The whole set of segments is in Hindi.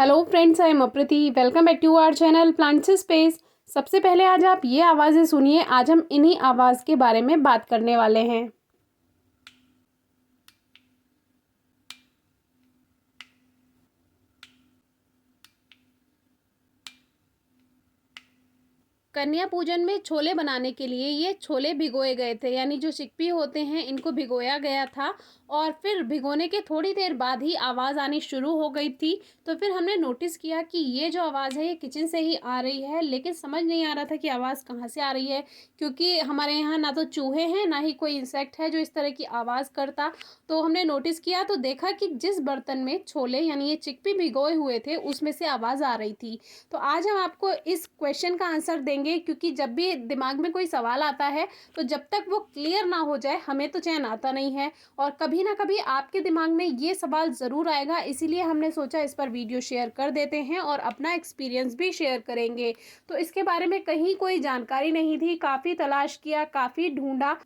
Hello friends, I am Aprati. Welcome back to our channel plants space. सबसे पहले आज आप ये आवाज़ें सुनिए। आज हम इन्हीं आवाज़ के बारे में बात करने वाले हैं। कन्या पूजन में छोले बनाने के लिए ये छोले भिगोए गए थे, यानी जो चिकपी होते हैं इनको भिगोया गया था और फिर भिगोने के थोड़ी देर बाद ही आवाज़ आनी शुरू हो गई थी। तो फिर हमने नोटिस किया कि ये जो आवाज़ है ये किचन से ही आ रही है, लेकिन समझ नहीं आ रहा था कि आवाज़ कहाँ से आ रही है, क्योंकि हमारे यहाँ ना तो चूहे हैं ना ही कोई इंसेक्ट है जो इस तरह की आवाज़ करता। तो हमने नोटिस किया तो देखा कि जिस बर्तन में छोले यानी ये चिकपी भिगोए हुए थे उसमें से आवाज़ आ रही थी। तो आज हम आपको इस क्वेश्चन का आंसर देंगे, क्योंकि जब भी दिमाग में कोई सवाल आता है तो जब तक वो क्लियर ना हो जाए हमें तो चैन आता नहीं है। और कभी ना कभी आपके दिमाग में ये सवाल ज़रूर आएगा, इसीलिए हमने सोचा इस पर वीडियो शेयर कर देते हैं और अपना एक्सपीरियंस भी शेयर करेंगे। तो इसके बारे में कहीं कोई जानकारी नहीं थी, काफ़ी तलाश किया, काफ़ी ढूंढा।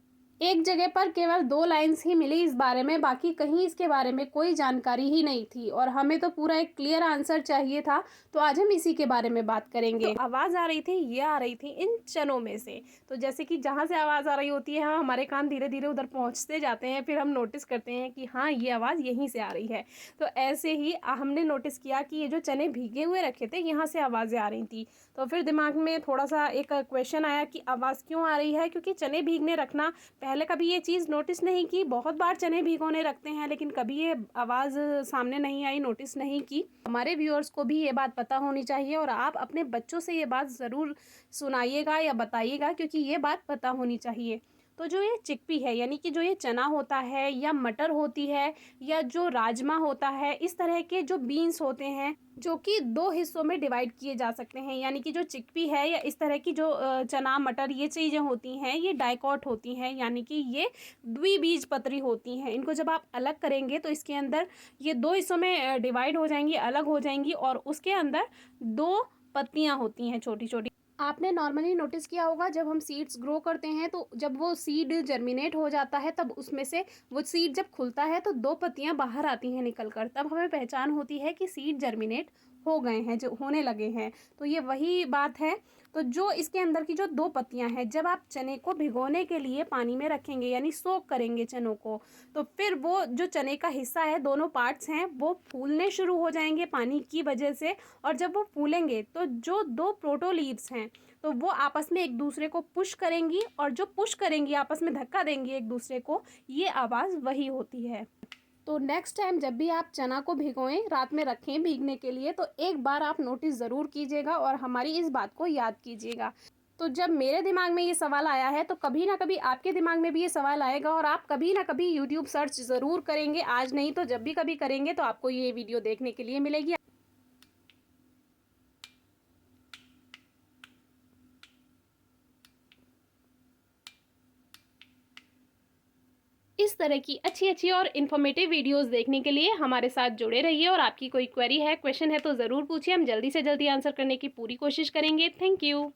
एक जगह पर केवल 2 लाइन्स ही मिली इस बारे में, बाकी कहीं इसके बारे में कोई जानकारी ही नहीं थी और हमें तो पूरा एक क्लियर आंसर चाहिए था। तो आज हम इसी के बारे में बात करेंगे। तो आवाज़ आ रही थी, ये आ रही थी इन चनों में से। तो जैसे कि जहाँ से आवाज़ आ रही होती है, हाँ, हमारे कान धीरे धीरे उधर पहुँचते जाते हैं, फिर हम नोटिस करते हैं कि हाँ, ये आवाज़ यहीं से आ रही है। तो ऐसे ही हमने नोटिस किया कि ये जो चने भीगे हुए रखे थे यहाँ से आवाज़ें आ रही थी। तो फिर दिमाग में थोड़ा सा एक क्वेश्चन आया कि आवाज़ क्यों आ रही है, क्योंकि चने भीगने रखना, पहले कभी ये चीज़ नोटिस नहीं की। बहुत बार चने भिगोने रखते हैं लेकिन कभी ये आवाज़ सामने नहीं आई, नोटिस नहीं की। हमारे व्यूअर्स को भी ये बात पता होनी चाहिए और आप अपने बच्चों से ये बात ज़रूर सुनाइएगा या बताइएगा, क्योंकि ये बात पता होनी चाहिए। तो जो ये चिकपी है, यानी कि जो ये चना होता है या मटर होती है या जो राजमा होता है, इस तरह के जो बीन्स होते हैं जो कि 2 हिस्सों में डिवाइड किए जा सकते हैं। यानी कि जो चिकपी है या इस तरह की जो चना मटर ये चीज़ें होती हैं, ये डाइकॉट होती हैं, यानी कि ये द्विबीजपत्री होती हैं। इनको जब आप अलग करेंगे तो इसके अंदर ये 2 हिस्सों में डिवाइड हो जाएंगी, अलग हो जाएंगी और उसके अंदर 2 पत्तियां होती हैं छोटी छोटी। आपने नॉर्मली नोटिस किया होगा, जब हम सीड्स ग्रो करते हैं तो जब वो सीड जर्मिनेट हो जाता है तब उसमें से वो सीड जब खुलता है तो 2 पत्तियां बाहर आती हैं निकल कर, तब हमें पहचान होती है कि सीड जर्मिनेट हो गए हैं, जो होने लगे हैं। तो ये वही बात है। तो जो इसके अंदर की जो 2 पत्तियां हैं, जब आप चने को भिगोने के लिए पानी में रखेंगे यानी सोक करेंगे चनों को, तो फिर वो जो चने का हिस्सा है, दोनों पार्ट्स हैं, वो फूलने शुरू हो जाएंगे पानी की वजह से। और जब वो फूलेंगे तो जो 2 प्रोटो लीव्स हैं तो वो आपस में एक दूसरे को पुश करेंगी और जो पुश करेंगी, आपस में धक्का देंगी एक दूसरे को, ये आवाज़ वही होती है। तो नेक्स्ट टाइम जब भी आप चना को भिगोएं, रात में रखें भीगने के लिए, तो एक बार आप नोटिस ज़रूर कीजिएगा और हमारी इस बात को याद कीजिएगा। तो जब मेरे दिमाग में ये सवाल आया है तो कभी ना कभी आपके दिमाग में भी ये सवाल आएगा और आप कभी ना कभी यूट्यूब सर्च ज़रूर करेंगे। आज नहीं तो जब भी कभी करेंगे तो आपको ये वीडियो देखने के लिए मिलेगी। इस तरह की अच्छी अच्छी और इन्फॉर्मेटिव वीडियोस देखने के लिए हमारे साथ जुड़े रहिए और आपकी कोई क्वेरी है, क्वेश्चन है तो ज़रूर पूछिए, हम जल्दी से जल्दी आंसर करने की पूरी कोशिश करेंगे। Thank you.